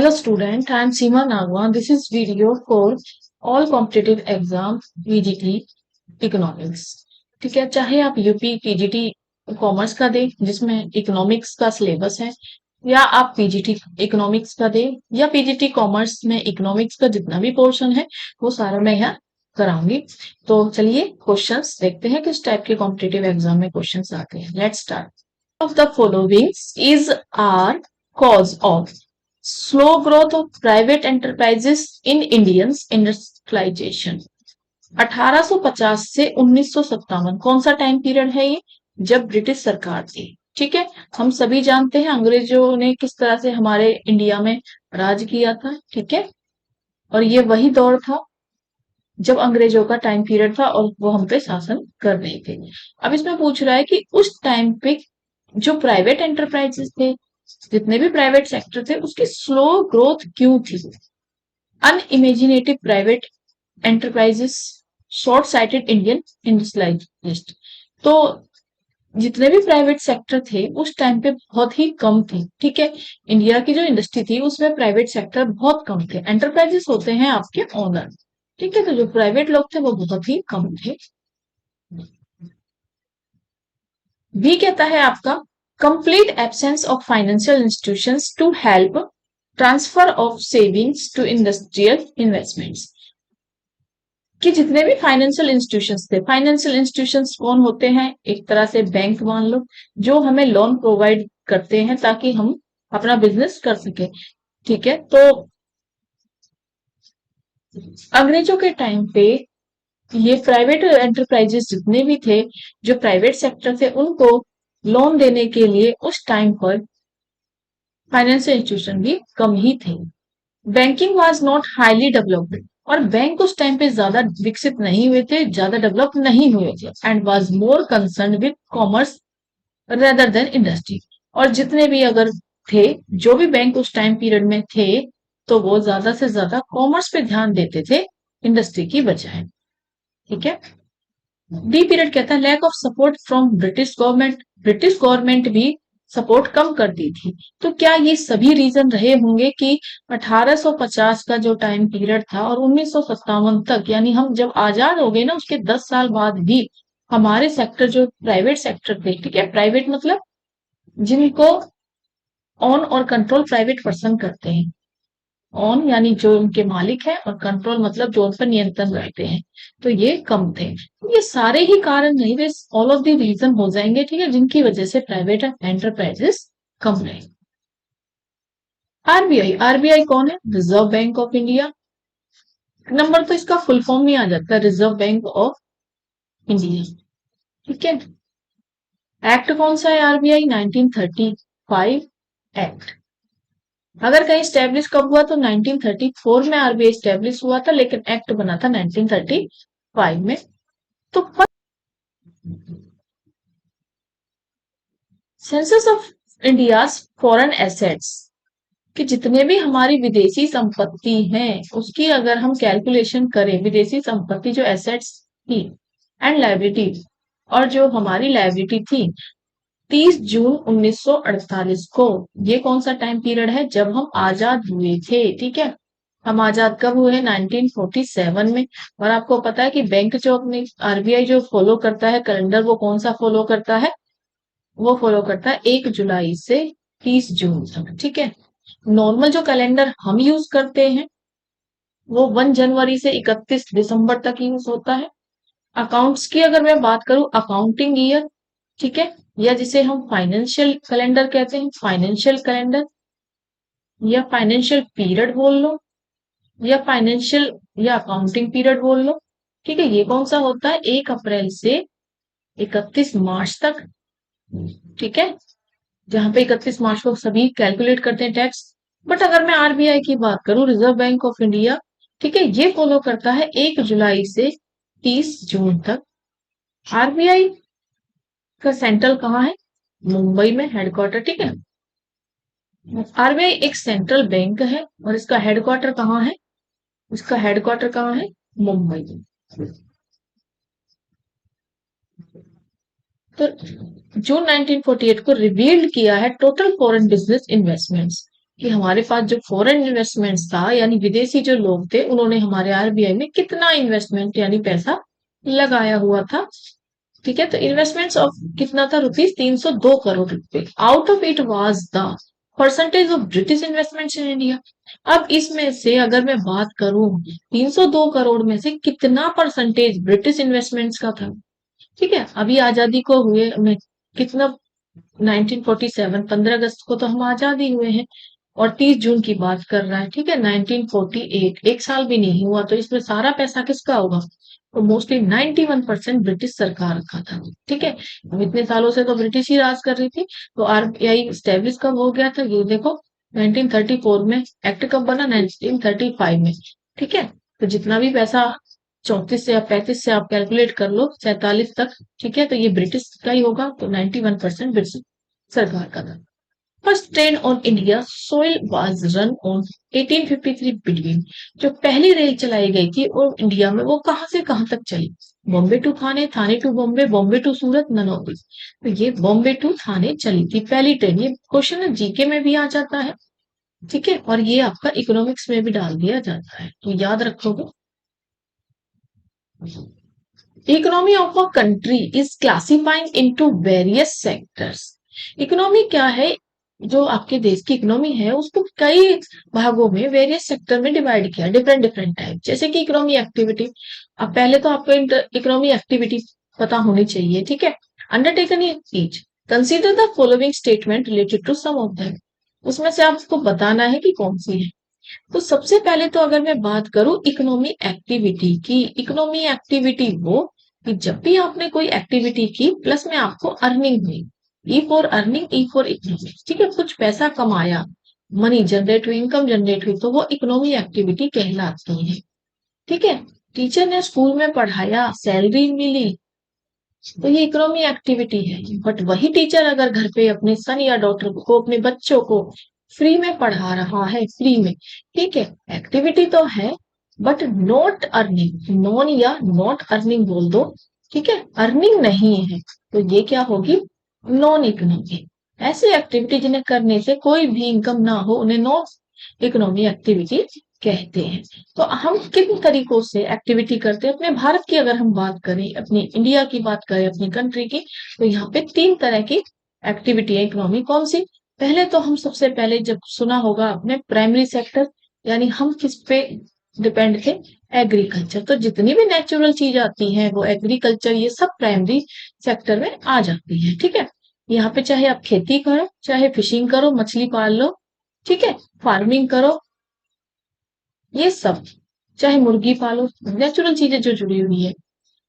Hello student, I am Seema Nagwa. This is video for all competitive exam VGT economics. ठीक है, चाहे आप UP PGT commerce का दें जिसमें इकोनॉमिक्स का सिलेबस है, या आप पीजीटी इकोनॉमिक्स का दें, या पीजीटी कॉमर्स में इकोनॉमिक्स का जितना भी पोर्शन है वो सारा मैं यहाँ कराऊंगी। तो चलिए क्वेश्चंस देखते हैं किस टाइप के कॉम्पिटिटिव एग्जाम में क्वेश्चंस आते हैं। Let's start. Of the followings is are cause of slow growth of private enterprises in Indians industrialisation. 1850 से 1957 कौन सा टाइम पीरियड है ये? जब ब्रिटिश सरकार थी। ठीक है, हम सभी जानते हैं अंग्रेजों ने किस तरह से हमारे इंडिया में राज किया था। ठीक है, और ये वही दौर था जब अंग्रेजों का टाइम पीरियड था और वो हम पे शासन कर रहे थे। अब इसमें पूछ रहा है कि उस टाइम पे जो प्राइवेट एंटरप्राइजेस थे, जितने भी प्राइवेट सेक्टर थे, उसकी स्लो ग्रोथ क्यों थी? Unimaginative private enterprises, short sighted Indian industrialist. तो जितने भी प्राइवेट सेक्टर थे उस टाइम पे बहुत ही कम थे। ठीक है, इंडिया की जो इंडस्ट्री थी उसमें प्राइवेट सेक्टर बहुत कम थे। एंटरप्राइजेस होते हैं आपके ओनर। ठीक है, तो जो प्राइवेट लोग थे वो बहुत ही कम थे। बी कहता है आपका complete absence of financial institutions to help transfer of savings to industrial investments. कि जितने भी फाइनेंशियल इंस्टीट्यूशंस थे, फाइनेंशियल इंस्टीट्यूशंस कौन होते हैं? एक तरह से बैंक मान लो, जो हमें लोन प्रोवाइड करते हैं ताकि हम अपना बिजनेस कर सके। ठीक है, तो अंग्रेजों के टाइम पे ये प्राइवेट एंटरप्राइजेस जितने भी थे, जो प्राइवेट सेक्टर थे, उनको लोन देने के लिए उस टाइम पर फाइनेंशियल इंस्टीट्यूशन भी कम ही थे। Banking was not highly developed, और बैंक उस टाइम पे ज्यादा विकसित नहीं हुए थे, ज्यादा डेवलप नहीं हुए थे। And was more concern with commerce rather than industry. और जितने भी अगर थे, जो भी बैंक उस टाइम पीरियड में थे, तो वो ज्यादा से ज्यादा कॉमर्स पे ध्यान देते थे इंडस्ट्री की बजाय। ठीक है, डी पीरियड कहता है lack of support from British government. British government भी सपोर्ट कम करती थी। तो क्या ये सभी रीजन रहे होंगे कि 1850 का जो टाइम पीरियड था और 1957 तक, यानी हम जब आजाद हो गए ना उसके 10 साल बाद भी हमारे सेक्टर जो प्राइवेट सेक्टर थे, ठीक है, प्राइवेट मतलब जिनको ऑन और कंट्रोल प्राइवेट पर्सन करते हैं। ऑन यानी जो उनके मालिक है, और कंट्रोल मतलब जो उन पर नियंत्रण रखते हैं, तो ये कम थे। तो ये सारे ही कारण नहीं, वे ऑल ऑफ द रीजन हो जाएंगे। ठीक है, जिनकी वजह से प्राइवेट एंटरप्राइजेस कम रहे। आरबीआई, आरबीआई कौन है? Reserve bank of India. Number तो इसका फुल फॉर्म ही आ जाता है, रिजर्व बैंक ऑफ इंडिया। ठीक है, एक्ट कौन सा है आरबीआई? 1935 एक्ट। अगर कहीं स्टेब्लिश कब हुआ तो 1934 में आरबीआई स्टेब्लिश हुआ था, लेकिन एक्ट बना था 1935 में। तो census of India's foreign assets, कि जितने भी हमारी विदेशी संपत्ति हैं उसकी अगर हम कैलकुलेशन करें, विदेशी संपत्ति जो एसेट्स थी एंड लाइबिलिटी, और जो हमारी लाइबिलिटी थी 30 जून 1948 को, ये कौन सा टाइम पीरियड है? जब हम आजाद हुए थे। ठीक है, हम आजाद कब हुए? 1947 में। और आपको पता है कि बैंक जो अपने आरबीआई जो फॉलो करता है कैलेंडर, वो कौन सा फॉलो करता है? वो फॉलो करता है 1 जुलाई से 30 जून तक। ठीक है, नॉर्मल जो कैलेंडर हम यूज करते हैं वो 1 जनवरी से 31 दिसंबर तक यूज होता है। अकाउंट्स की अगर मैं बात करूं, अकाउंटिंग ईयर, ठीक है, या जिसे हम फाइनेंशियल कैलेंडर कहते हैं, फाइनेंशियल कैलेंडर, या फाइनेंशियल पीरियड बोल लो, या फाइनेंशियल या अकाउंटिंग पीरियड बोल लो। ठीक है, ये कौन सा होता है? 1 अप्रैल से 31 मार्च तक। ठीक है, जहां पे 31 मार्च को सभी कैलकुलेट करते हैं टैक्स। बट अगर मैं आरबीआई की बात करूं, रिजर्व बैंक ऑफ इंडिया, ठीक है, ये फॉलो करता है 1 जुलाई से 30 जून तक। आरबीआई का सेंट्रल कहाँ है? मुंबई में हेडक्वार्टर। ठीक है, आरबीआई एक सेंट्रल बैंक है और इसका हेडक्वार्टर कहाँ है? इसका हेडक्वार्टर कहाँ है? मुंबई में। तो जून 1948 को रिवील्ड किया है टोटल फॉरेन बिजनेस इन्वेस्टमेंट्स। कि हमारे पास जो फॉरेन इन्वेस्टमेंट्स था यानी विदेशी जो लोग थे उन्होंने हमारे आरबीआई में कितना इन्वेस्टमेंट यानी पैसा लगाया हुआ था। ठीक है, तो इन्वेस्टमेंट्स ऑफ कितना था, रुपीज 302 करोड़ रुपए। Out of it was the percentage of British investments in India. अब इसमें से अगर मैं बात करूं 302 करोड़ में से कितना परसेंटेज ब्रिटिश इन्वेस्टमेंट्स का था। ठीक है, अभी आजादी को हुए में कितना 1947 15 अगस्त को तो हम आजादी हुए हैं और 30 जून की बात कर रहा है। ठीक है, 1948 एक साल भी नहीं हुआ, तो इसमें सारा पैसा किसका होगा, तो मोस्टली 91% ब्रिटिश सरकार का था। ठीक है, अब इतने सालों से तो ब्रिटिश ही राज कर रही थी। तो आरबीआई स्टेब्लिश कब हो गया था, ये देखो 1934 में। एक्ट कब बना, 1935 में। ठीक है, तो जितना भी पैसा 34 से या 35 से आप कैलकुलेट कर लो 47 तक। ठीक है, तो ये ब्रिटिश का ही होगा, तो 91% ब्रिटिश सरकार का था। First train on India soil was run on 1853 between. जो पहली रेल चलाई गई थी और इंडिया में वो कहां से कहां तक चली, Bombay to Thane, Thane to Bombay, Bombay to Surat, none of this. तो ये बॉम्बे टू थाने चली थी पहली ट्रेन। ये क्वेश्चन जीके में भी आ जाता है। ठीक है, और ये आपका इकोनॉमिक्स में भी डाल दिया जाता है, तो याद रखोगे। Economy of a country is classifying into various sectors. Economy क्या है, जो आपके देश की इकोनॉमी है उसको कई भागों में वेरियस सेक्टर में डिवाइड किया, डिफरेंट डिफरेंट टाइप। जैसे कि इकोनॉमी एक्टिविटी, अब पहले तो आपको इकोनॉमी एक्टिविटी पता होनी चाहिए। ठीक है, undertaken each consider the following statement related to some of them. उसमें से आपको बताना है कि कौन सी है। तो सबसे पहले तो अगर मैं बात करूं इकोनॉमी एक्टिविटी की, इकोनॉमी एक्टिविटी वो कि जब भी आपने कोई एक्टिविटी की प्लस में आपको अर्निंग हुई, E for earning, E for economy. ठीक है, कुछ पैसा कमाया, मनी जनरेट हुई, इनकम जनरेट हुई, तो वो इकोनॉमी एक्टिविटी कहलाती है। ठीक है, टीचर ने स्कूल में पढ़ाया, सैलरी मिली, तो ये इकोनॉमी एक्टिविटी है। बट वही टीचर अगर घर पे अपने सन या डॉटर को, अपने बच्चों को फ्री में पढ़ा रहा है, फ्री में, ठीक है, एक्टिविटी तो है बट नॉट अर्निंग, नॉन या नॉट अर्निंग बोल दो। ठीक है, अर्निंग नहीं है, तो ये क्या होगी, नॉन इकोनॉमी। ऐसी एक्टिविटी जिन्हें करने से कोई भी इनकम ना हो उन्हें नॉन इकोनॉमी एक्टिविटी कहते हैं। तो हम किन तरीकों से एक्टिविटी करते हैं, अपने भारत की अगर हम बात करें, अपनी इंडिया की बात करें, अपनी कंट्री की, तो यहाँ पे 3 तरह की एक्टिविटी है इकोनॉमी। कौन सी, पहले तो हम सबसे पहले जब सुना होगा आपने प्राइमरी सेक्टर, यानी हम किस पे डिपेंड थे, एग्रीकल्चर। तो जितनी भी नेचुरल चीज आती है वो एग्रीकल्चर, ये सब प्राइमरी सेक्टर में आ जाती है। ठीक है, यहाँ पे चाहे आप खेती करो, चाहे फिशिंग करो, मछली पाल लो, ठीक है, फार्मिंग करो, ये सब, चाहे मुर्गी पालो, नेचुरल चीजें जो जुड़ी हुई है,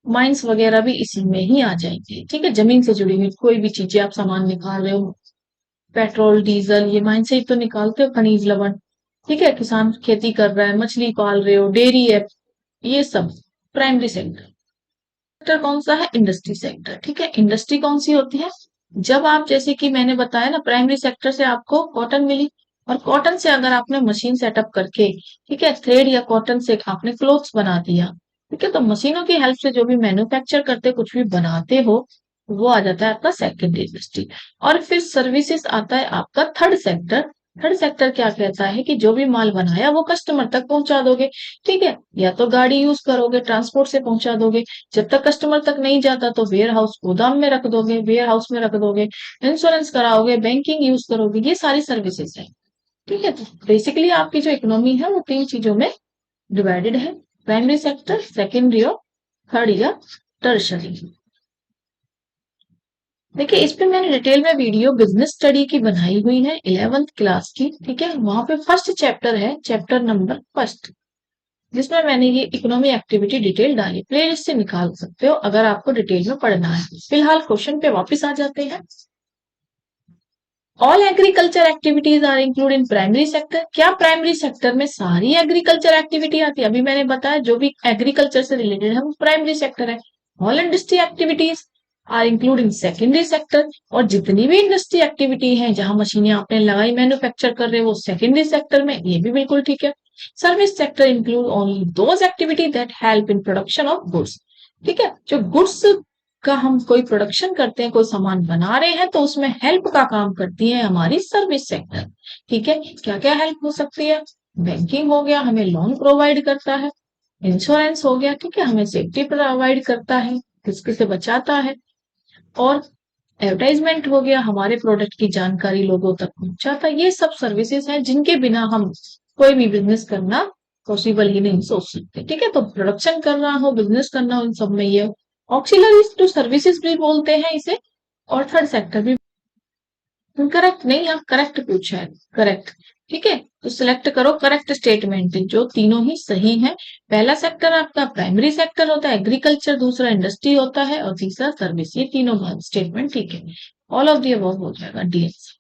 माइंस वगैरह भी इसी में ही आ जाएंगे। ठीक है, जमीन से जुड़ी हुई कोई भी चीजें आप सामान निकाल रहे हो, पेट्रोल डीजल, ये माइन से ही तो निकालते हो, खनिज लवण। ठीक है, किसान खेती कर रहा है, मछली पाल रहे हो, डेयरी है, ये सब प्राइमरी सेक्टर। सेक्टर कौन सा है, इंडस्ट्री सेक्टर। ठीक है, इंडस्ट्री कौन सी होती है, जब आप, जैसे कि मैंने बताया ना, प्राइमरी सेक्टर से आपको कॉटन मिली, और कॉटन से अगर आपने मशीन सेटअप करके, ठीक है, थ्रेड या कॉटन से आपने क्लोथ्स बना दिया, ठीक है, तो मशीनों की हेल्प से जो भी मैन्युफैक्चर करते, कुछ भी बनाते हो, वो आ जाता है आपका सेकेंडरी इंडस्ट्री। और फिर सर्विसेज आता है आपका थर्ड सेक्टर। थर्ड सेक्टर क्या कहता है कि जो भी माल बनाया वो कस्टमर तक पहुंचा दोगे। ठीक है, या तो गाड़ी यूज करोगे, ट्रांसपोर्ट से पहुंचा दोगे, जब तक कस्टमर तक नहीं जाता तो वेयर हाउस, गोदाम में रख दोगे, वेयर हाउस में रख दोगे, इंश्योरेंस कराओगे, बैंकिंग यूज करोगे, ये सारी सर्विसेज है। ठीक है, तो बेसिकली आपकी जो इकोनॉमी है वो 3 चीजों में डिवाइडेड है, प्राइमरी सेक्टर, सेकेंडरी और थर्ड या टर्शरी। देखिए, इस पे मैंने डिटेल में वीडियो बिजनेस स्टडी की बनाई हुई है 11th क्लास की। ठीक है, वहां पे फर्स्ट चैप्टर है, चैप्टर नंबर फर्स्ट, जिसमें मैंने ये इकोनॉमी एक्टिविटी डिटेल डाली, प्ले लिस्ट से निकाल सकते हो अगर आपको डिटेल में पढ़ना है। फिलहाल क्वेश्चन पे वापस आ जाते हैं। All agriculture activities are include in primary sector. क्या प्राइमरी सेक्टर में सारी एग्रीकल्चर एक्टिविटी आती है, अभी मैंने बताया जो भी एग्रीकल्चर से रिलेटेड है वो प्राइमरी सेक्टर है। All industry activities are including secondary sector, और जितनी भी इंडस्ट्री एक्टिविटी है जहां मशीनें आपने लगाई, मैन्युफैक्चर कर रहे हो, वो सेकेंडरी सेक्टर में, ये भी बिल्कुल ठीक है। Service sector include only those activity that help in production of goods. ठीक है, जो गुड्स का हम कोई प्रोडक्शन करते हैं, कोई सामान बना रहे हैं, तो उसमें हेल्प का काम करती है हमारी सर्विस सेक्टर। ठीक है, क्या क्या हेल्प हो सकती है? बैंकिंग हो गया, हमें लोन प्रोवाइड करता है। इंश्योरेंस हो गया, ठीक है, हमें सेफ्टी प्रोवाइड करता है, रिस्क से बचाता है। और एडवर्टाइजमेंट हो गया, हमारे प्रोडक्ट की जानकारी लोगों तक पहुंचाता है। ये सब सर्विसेज हैं जिनके बिना हम कोई भी बिजनेस करना पॉसिबल ही नहीं सोच सकते। ठीक है, तो प्रोडक्शन करना हो, बिजनेस करना हो, इन सब में ये ऑक्सिलरी टू सर्विसेज भी बोलते हैं इसे, और थर्ड सेक्टर भी। करेक्ट नहीं, आप करेक्ट पूछा है, करेक्ट। ठीक है, तो सिलेक्ट करो करेक्ट स्टेटमेंट जो तीनों ही सही है। पहला सेक्टर आपका प्राइमरी सेक्टर होता है एग्रीकल्चर, दूसरा इंडस्ट्री होता है, और तीसरा सर्विस। ये तीनों स्टेटमेंट ठीक है। ऑल ऑफ दी अबव हो जाएगा DS.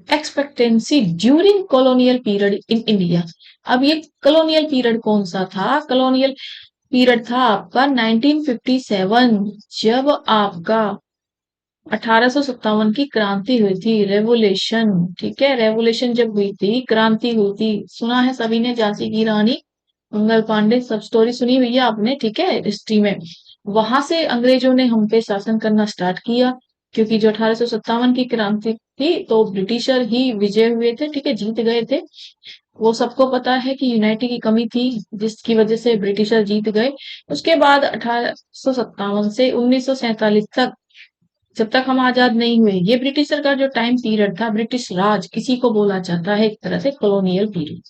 Expectancy during colonial period in India. अब ये कॉलोनियल पीरियड कौन सा था? कॉलोनियल पीरियड था आपका 1957, जब आपका 1857 की क्रांति हुई थी, रेवोल्यूशन। ठीक है, रेवोल्यूशन जब हुई थी, क्रांति हुई थी, सुना है सभी ने, झांसी की रानी मंगल पांडे, सब स्टोरी सुनी हुई है आपने, ठीक है, हिस्ट्री में। वहां से अंग्रेजों ने हम पे शासन करना स्टार्ट किया, क्योंकि जो 1857 की क्रांति थी तो ब्रिटिशर ही विजय हुए थे, ठीक है, जीत गए थे। वो सबको पता है कि यूनाइटी की कमी थी, जिसकी वजह से ब्रिटिशर जीत गए। उसके बाद 1857 से 1947 तक, जब तक हम आजाद नहीं हुए, ये ब्रिटिशर का जो टाइम पीरियड था, ब्रिटिश राज, इसी को बोला जाता है एक तरह से कॉलोनियल पीरियड।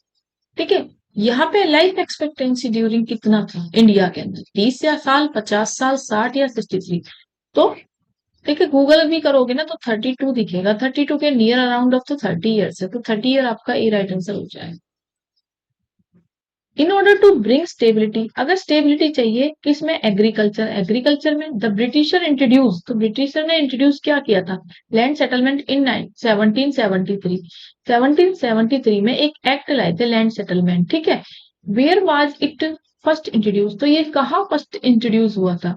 ठीक है, यहाँ पे लाइफ एक्सपेक्टेंसी ड्यूरिंग कितना था इंडिया के अंदर? 30 या साल, 50 साल, 60 या 63? तो देखिए, गूगल भी करोगे ना तो 32 दिखेगा, 32 के नियर अराउंड ऑफ तो 30 ईयर्स है, तो 30 ईयर आपका ए राइट आंसर हो जाएगा। In order to bring stability, अगर स्टेबिलिटी चाहिए किसमें? एग्रीकल्चर। एग्रीकल्चर में द ब्रिटिशर इंट्रोड्यूस, तो ब्रिटिशर ने इंट्रोड्यूस क्या किया था? Land settlement in 1773। 1773 में एक एक्ट लाए थे, लैंड सेटलमेंट। ठीक है, where was it first introduce? तो ये कहाँ फर्स्ट इंट्रोड्यूस हुआ था?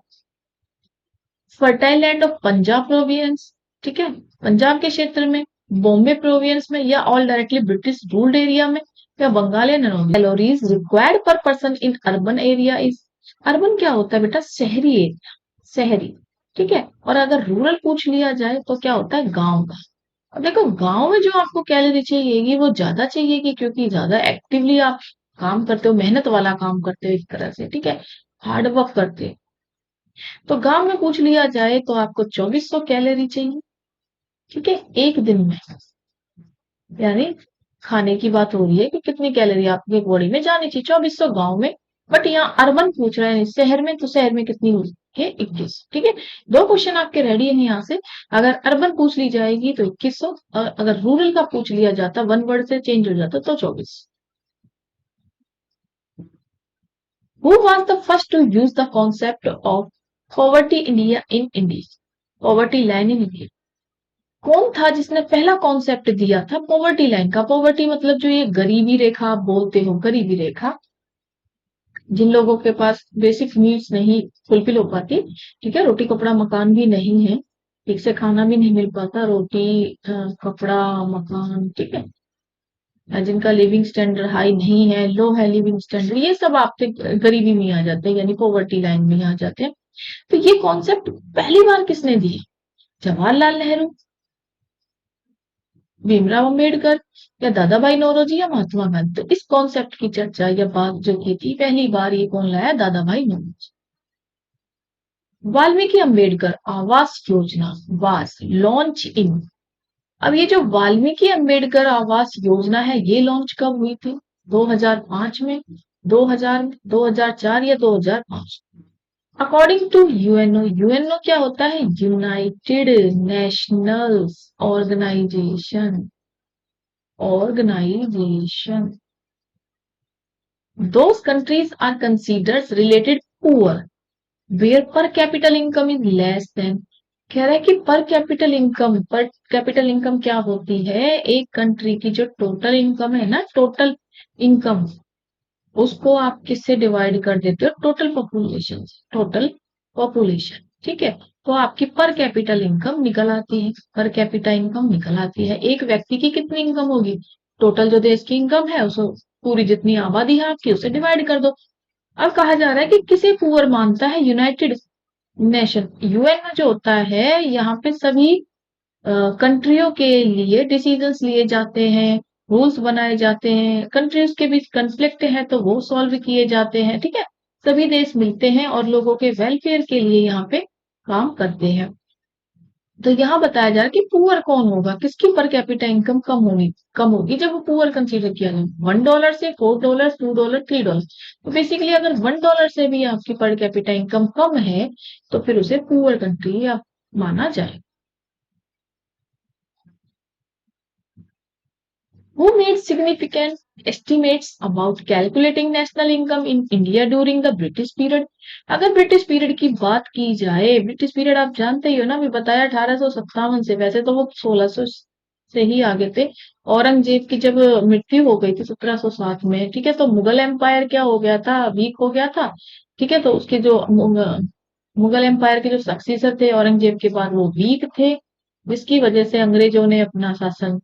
Fertile land of Punjab province, ठीक है, पंजाब के क्षेत्र में, बॉम्बे प्रोविंस में, या all directly British ruled area में, या बंगाल या नरोदा। कैलोरीज रिक्वायर्ड पर person in urban area is, urban क्या होता है बेटा? शहरी एरिया, शहरी। ठीक है, और अगर रूरल पूछ लिया जाए तो क्या होता है? गांव का। अब देखो, गांव में जो आपको कैलोरी चाहिएगी वो ज्यादा चाहिएगी, क्योंकि ज्यादा एक्टिवली आप काम करते हो, मेहनत वाला काम करते हो एक तरह से, ठीक है, हार्ड वर्क करते हो। तो गांव में पूछ लिया जाए तो आपको 2400 कैलोरी चाहिए, ठीक है, एक दिन में। यानी खाने की बात हो रही है कि कितनी कैलोरी आपकी बॉडी में जानी चाहिए, 2400 गांव में। बट यहाँ अर्बन पूछ रहे हैं, शहर में, तो शहर में कितनी होगी? 21। ठीक है, दो क्वेश्चन आपके रेडी है यहाँ से। अगर अर्बन पूछ ली जाएगी तो 2100, और अगर रूरल का पूछ लिया जाता, वन वर्ड से चेंज हो जाता, तो 24। Who was the first to use the concept of poverty India in India, poverty line in India? कौन था जिसने पहला कॉन्सेप्ट दिया था पॉवर्टी लाइन का? पॉवर्टी मतलब जो ये गरीबी रेखा आप बोलते हो, गरीबी रेखा, जिन लोगों के पास बेसिक नीड्स नहीं फुलफिल हो पाती, ठीक है, रोटी कपड़ा मकान भी नहीं है, ठीक से खाना भी नहीं मिल पाता, रोटी कपड़ा मकान, ठीक है, जिनका लिविंग स्टैंडर्ड हाई नहीं है, लो है लिविंग स्टैंडर्ड, ये सब आपके गरीबी में आ जाते हैं, यानी पॉवर्टी लाइन में आ जाते हैं। तो ये कॉन्सेप्ट पहली बार किसने दिया? जवाहरलाल नेहरू, भीमराव अम्बेडकर, या दादा भाई नौरोजी, या महात्मा गांधी? तो इस कॉन्सेप्ट की चर्चा या बात जो की थी पहली बार, ये कौन लाया? दादा भाई Naoroji. Valmiki Ambedkar Awas Yojana was launch in, अब ये जो वाल्मीकि अम्बेडकर आवास योजना है, ये लॉन्च कब हुई थी? 2005 में, 2000 में, 2004 या 2005? अकॉर्डिंग टू यूएनओ, यूएनओ क्या होता है? United Nationals organisation, organisation, those countries are considered related poor where per capita income is less than, कह रहा है कि पर कैपिटल इनकम, पर कैपिटल इनकम क्या होती है? एक कंट्री की जो टोटल इनकम है ना, टोटल इनकम, उसको आप किससे डिवाइड कर देते हो? टोटल पॉपुलेशन से, टोटल पॉपुलेशन। ठीक है, तो आपकी पर कैपिटल इनकम निकल आती है, पर कैपिटा इनकम निकल आती है। एक व्यक्ति की कितनी इनकम होगी? टोटल जो देश की इनकम है उसको, पूरी जितनी आबादी है आपकी, उसे डिवाइड कर दो। अब कहा जा रहा है कि किसे पुअर मानता है यूनाइटेड नेशन यूएन में जो होता है यहाँ पे सभी कंट्रियों के लिए डिसीजंस लिए जाते हैं, रूल्स बनाए जाते हैं, कंट्रीज के बीच कन्फ्लिक्ट है तो वो सॉल्व किए जाते हैं, ठीक है। सभी देश मिलते हैं और लोगों के वेलफेयर के लिए यहाँ पे काम करते हैं। तो यहाँ बताया जा रहा है कि पुअर कौन होगा, किसकी पर कैपिटा इनकम कम होगी जब वो पुअर कंसीडर किया जाए, $1 से $4, $2, $3। तो बेसिकली अगर $1 से भी आपकी पर कैपिटा इनकम कम है तो फिर उसे पुअर कंट्री माना जाए। Who made significant estimates about calculating national income in India during the British period? अगर ब्रिटिश पीरियड की बात की जाए, ब्रिटिश पीरियड आप जानते ही हो ना, मैं बताया 1857 से, वैसे तो वो 1600 से ही आगे थे। औरंगजेब की जब मृत्यु हो गई थी 1707 में, ठीक है, तो मुगल एम्पायर क्या हो गया था, वीक हो गया था, ठीक है। तो उसके जो मुगल एम्पायर के जो सक्सेसर थे औरंगजेब के बाद, वो वीक थे, जिसकी वजह से अंग्रेजों ने अपना शासन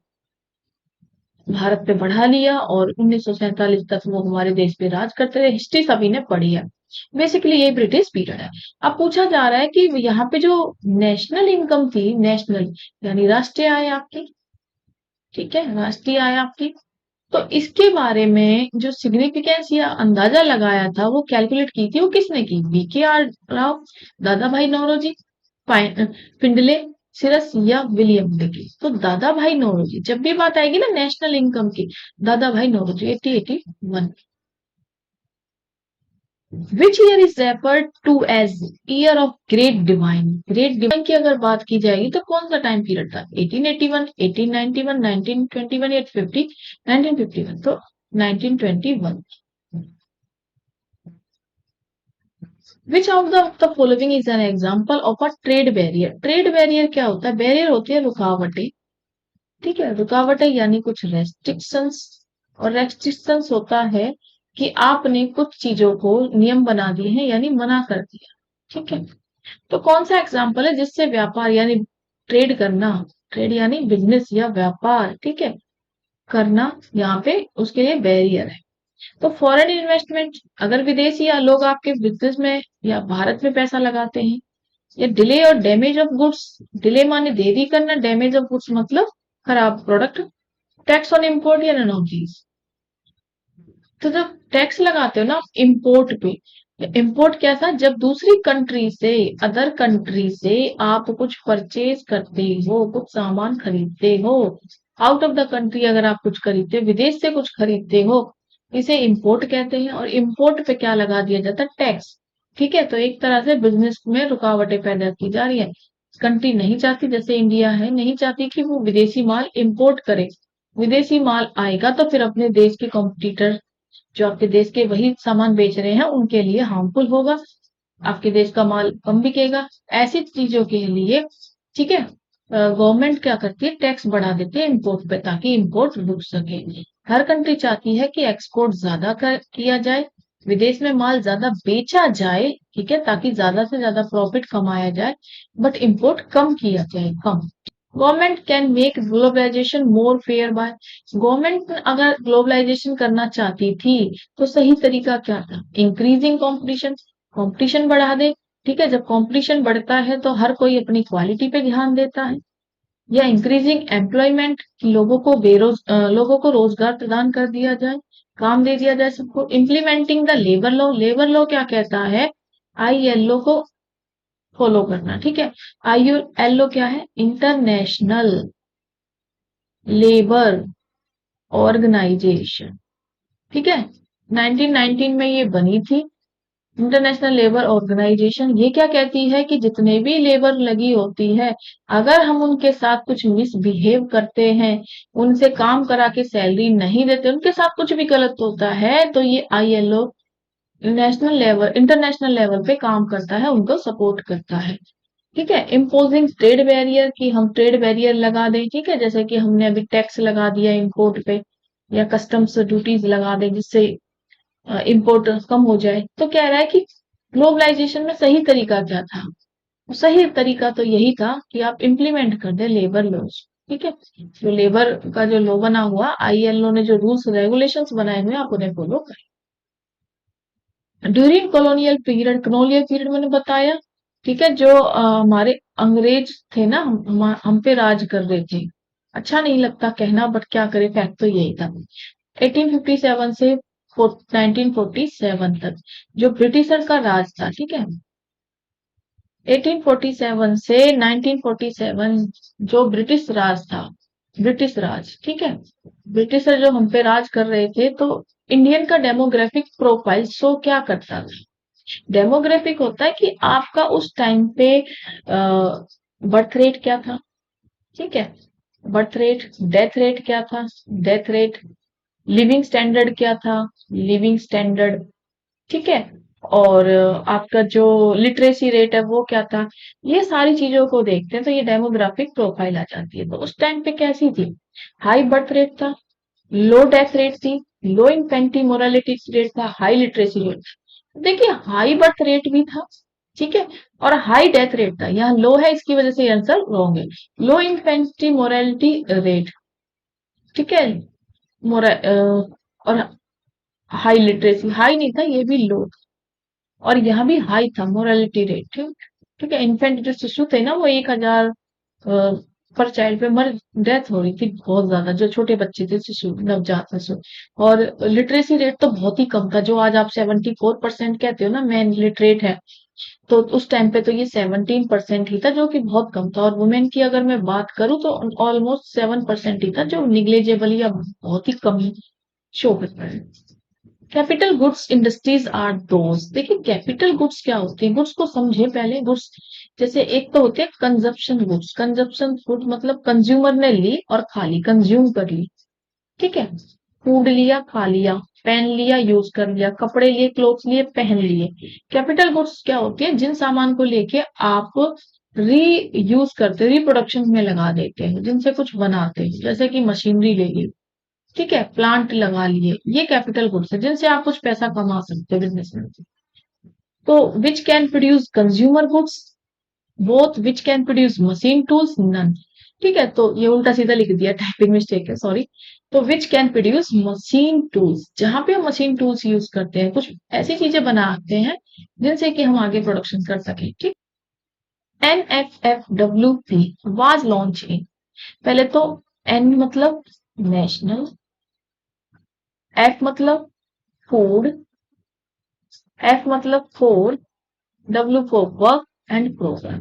भारत पे बढ़ा लिया और 1947 तक वो हमारे देश पे राज करते रहे। हिस्ट्री सभी ने पढ़ी है। बेसिकली ये ब्रिटिश पीरियड है। अब पूछा जा रहा है कि यहाँ पे जो नेशनल इनकम थी, नेशनल यानी राष्ट्रीय आय आपकी, ठीक है, राष्ट्रीय आय आपकी, तो इसके बारे में जो सिग्निफिकेंस या अंदाजा लगाया था, वो कैलकुलेट की थी, वो किसने की, बीके आर राव, दादा भाई नौरोजी, पिंडले सिरस या विलियम डिकी। तो दादा भाई नौरोजी, जब भी बात आएगी ना नेशनल इनकम की, Dadabhai Naoroji 1881। Which year is referred to as year of great divine की अगर बात की जाएगी तो कौन सा टाइम पीरियड था, 1881, 1891, 1921 या 50, 1951, तो 1921। Which of the following is an example of a trade barrier. Trade barrier क्या होता है, बैरियर होती है रुकावटें, ठीक है, रुकावटें यानी कुछ रेस्ट्रिक्शंस। और रेस्ट्रिक्शंस होता है कि आपने कुछ चीजों को नियम बना दिए हैं यानी मना कर दिया, ठीक है। तो कौन सा एग्जाम्पल है जिससे व्यापार यानी ट्रेड करना, ट्रेड यानी बिजनेस या व्यापार, ठीक है, करना यहाँ पे उसके लिए बैरियर है। तो फॉरेन इन्वेस्टमेंट, अगर विदेशी या लोग आपके बिजनेस में या भारत में पैसा लगाते हैं, या डिले और डैमेज ऑफ गुड्स, डिले माने देरी करना, डैमेज ऑफ गुड्स मतलब खराब प्रोडक्ट, टैक्स ऑन इम्पोर्ट या नन ऑफ दीज। तो जब टैक्स लगाते हो ना आप इम्पोर्ट पे, इम्पोर्ट क्या था, जब दूसरी कंट्री से, अदर कंट्री से आप कुछ परचेज करते हो, कुछ सामान खरीदते हो, आउट ऑफ द कंट्री अगर आप कुछ खरीदते हो, विदेश से कुछ खरीदते हो, इसे इम्पोर्ट कहते हैं। और इम्पोर्ट पे क्या लगा दिया जाता है, टैक्स, ठीक है। तो एक तरह से बिजनेस में रुकावटें पैदा की जा रही है। कंट्री नहीं चाहती, जैसे इंडिया है, नहीं चाहती कि वो विदेशी माल इम्पोर्ट करे। विदेशी माल आएगा तो फिर अपने देश के कॉम्पिटिटर जो आपके देश के वही सामान बेच रहे हैं उनके लिए हार्मफुल होगा, आपके देश का माल कम बिकेगा। ऐसी चीजों के लिए, ठीक है, गवर्नमेंट क्या करती है, टैक्स बढ़ा देती है इम्पोर्ट पे ताकि इम्पोर्ट रुक सके। हर कंट्री चाहती है कि एक्सपोर्ट ज्यादा किया जाए, विदेश में माल ज्यादा बेचा जाए, ठीक है, ताकि ज्यादा से ज्यादा प्रॉफिट कमाया जाए, बट इम्पोर्ट कम किया जाए, कम। Government can make globalisation more fair by, government अगर ग्लोबलाइजेशन करना चाहती थी तो सही तरीका क्या था, इंक्रीजिंग कंपटीशन, कंपटीशन बढ़ा दे, ठीक है। जब कंपटीशन बढ़ता है तो हर कोई अपनी क्वालिटी पे ध्यान देता है। या इंक्रीजिंग एम्प्लॉयमेंट, लोगों को रोजगार प्रदान कर दिया जाए, काम दे दिया जाए सबको। इम्प्लीमेंटिंग द लेबर लॉ क्या कहता है, आईएलओ को फॉलो करना, ठीक है। आईएलओ क्या है, इंटरनेशनल लेबर ऑर्गेनाइजेशन, ठीक है। 1919 में ये बनी थी इंटरनेशनल लेबर ऑर्गेनाइजेशन। ये क्या कहती है कि जितने भी लेबर लगी होती है, अगर हम उनके साथ कुछ मिसबिहेव करते हैं, उनसे काम करा के सैलरी नहीं देते, उनके साथ कुछ भी गलत होता है, तो ये आईएलओ इंटरनेशनल लेवल पे काम करता है, उनको सपोर्ट करता है, ठीक है। इम्पोजिंग ट्रेड बैरियर, की हम ट्रेड बैरियर लगा दें, ठीक है, जैसे कि हमने अभी टैक्स लगा दिया इम्पोर्ट पे, या कस्टम्स ड्यूटीज लगा दें जिससे इम्पोर्ट कम हो जाए। तो कह रहा है कि ग्लोबलाइजेशन में सही तरीका क्या था, सही तरीका तो यही था कि आप इम्प्लीमेंट कर दे लेबर लॉज, ठीक है। जो लेबर का जो लॉ बना हुआ, आईएलओ ने जो रूल्स रेगुलेशंस बनाए हुए आप उन्हें फॉलो करें। ड्यूरिंग कॉलोनियल पीरियड मैंने बताया ठीक है, जो हमारे अंग्रेज थे ना, हम पे राज कर रहे थे। अच्छा नहीं लगता कहना, बट क्या करे, फैक्ट तो यही था। 1857 से 1947 तक जो ब्रिटिशर का राज था, ठीक है, 1847 से 1947 जो ब्रिटिश राज था, ब्रिटिश राज, ठीक है, ब्रिटिशर जो हम पे राज कर रहे थे, तो इंडियन का डेमोग्राफिक प्रोफाइल शो क्या करता था? डेमोग्राफिक होता है कि आपका उस टाइम पे बर्थ रेट क्या था, ठीक है, बर्थ रेट, डेथ रेट क्या था, डेथ रेट, लिविंग स्टैंडर्ड क्या था, लिविंग स्टैंडर्ड, ठीक है, और आपका जो लिटरेसी रेट है वो क्या था। ये सारी चीजों को देखते हैं तो ये डेमोग्राफिक प्रोफाइल आ जाती है। तो उस टाइम पे कैसी थी? हाई बर्थ रेट था, लो डेथ रेट थी, लो इन्फेंटी मोरालिटी रेट था, हाई लिटरेसी रेट था। देखिए, हाई बर्थ रेट भी था, ठीक है, और हाई डेथ रेट था। यहाँ लो है, इसकी वजह से आंसर रॉन्ग है। लो इन्फेंटी मोरालिटी रेट, ठीक है, और हाई लिटरेसी, हाई नहीं था, ये भी लो, और यहाँ भी हाई था मोरालिटी रेट, ठीक, ठीक है। इन्फेंट जो शिशु थे ना, वो 1,000 पर चाइल्ड पे मर डेथ हो रही थी, बहुत ज्यादा, जो छोटे बच्चे थे, शिशु, नवजात शिशु। और लिटरेसी रेट तो बहुत ही कम था, जो आज आप 74% कहते हो ना मैन लिटरेट है, तो उस टाइम पे तो ये 17% ही था, जो कि बहुत कम था। और वुमेन की अगर मैं बात करूं तो ऑलमोस्ट 7% ही था, जो निग्लेजेबल या बहुत ही कम शो करता है। Capital goods industries are those. देखिए, कैपिटल गुड्स क्या होती है, गुड्स को समझे पहले। गुड्स जैसे एक तो होते हैं कंजप्शन गुड्स, कंजप्शन गुड मतलब कंज्यूमर ने ली और खा ली, कंज्यूम कर ली, ठीक है, फूड लिया, खा लिया, पेन लिया, यूज कर लिया, कपड़े लिए, क्लोथ्स लिए, पहन लिए। कैपिटल गुड्स क्या होती है? जिन सामान को लेके आप री यूज करते, रिप्रोडक्शन में लगा देते हैं, जिनसे कुछ बनाते हैं, जैसे कि मशीनरी ले ली, ठीक है, प्लांट लगा लिए, ये कैपिटल गुड्स है, जिनसे आप कुछ पैसा कमा सकते हो बिजनेस में। तो which can produce consumer goods, both which can produce machine tools, none, ठीक है, तो ये उल्टा सीधा लिख दिया, टाइपिंग मिस्टेक है, सॉरी। तो which can produce machine tools, जहां पे हम मशीन टूल्स यूज करते हैं, कुछ ऐसी चीजें बनाते हैं जिनसे कि हम आगे प्रोडक्शन कर सकें, ठीक। NFFWP वाज लॉन्च इन, पहले तो एन मतलब नेशनल, एफ मतलब फूड, एफ मतलब for, W for work and programme.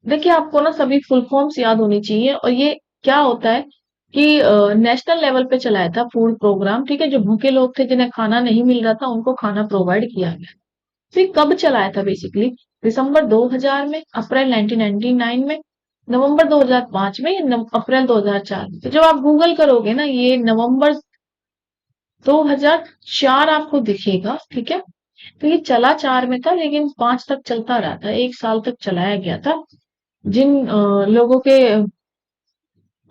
देखिए, आपको ना सभी फुल फॉर्म्स याद होनी चाहिए। और ये क्या होता है कि नेशनल लेवल पे चलाया था फूड प्रोग्राम, ठीक है, जो भूखे लोग थे, जिन्हें खाना नहीं मिल रहा था, उनको खाना प्रोवाइड किया गया। फिर कब चलाया था बेसिकली? दिसंबर 2000 में, अप्रैल 1999 में, नवंबर 2005 में, या अप्रैल 2004 में। तो जब आप गूगल करोगे ना, ये नवंबर 2004 आपको दिखेगा, ठीक है। तो ये चला 4 में था, लेकिन 5 तक चलता रहा था, 1 साल तक चलाया गया था। जिन लोगों के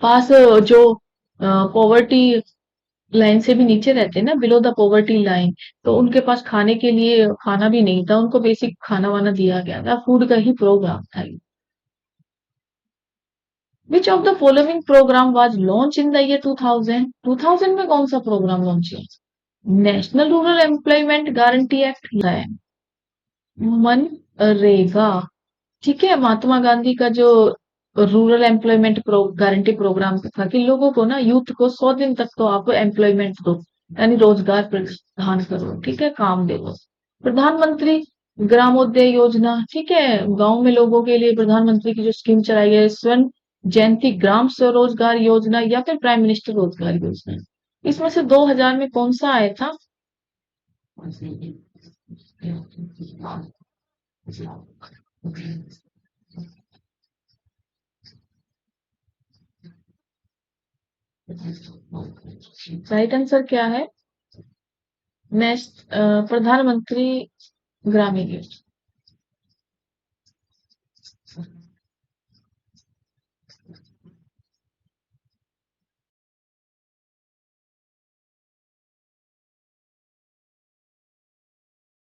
पास जो पॉवर्टी लाइन से भी नीचे रहते हैं ना, बिलो द पॉवर्टी लाइन, तो उनके पास खाने के लिए खाना भी नहीं था, उनको बेसिक खाना वाना दिया गया था, फूड का ही प्रोग्राम था। Which of the following programme was launch in the year 2000? 2000 में कौन सा प्रोग्राम लॉन्च किया? National rural employment guarantee act है, मनरेगा, ठीक है, महात्मा गांधी का जो रूरल एम्प्लॉयमेंट गारंटी प्रोग्राम था, कि लोगों को ना, यूथ को 100 दिन तक तो आप एम्प्लॉयमेंट दो, यानी रोजगार प्रदान करो, ठीक है, काम दे दो। प्रधानमंत्री ग्रामोदय योजना, ठीक है, गांव में लोगों के लिए प्रधानमंत्री की जो स्कीम चलाई है, स्वर्ण जयंती ग्राम स्वरोजगार योजना, या फिर प्राइम मिनिस्टर रोजगार योजना। इसमें से 2000 में कौन सा आया था? राइट आंसर क्या है? नेक्स्ट, प्रधानमंत्री ग्रामीण योजना।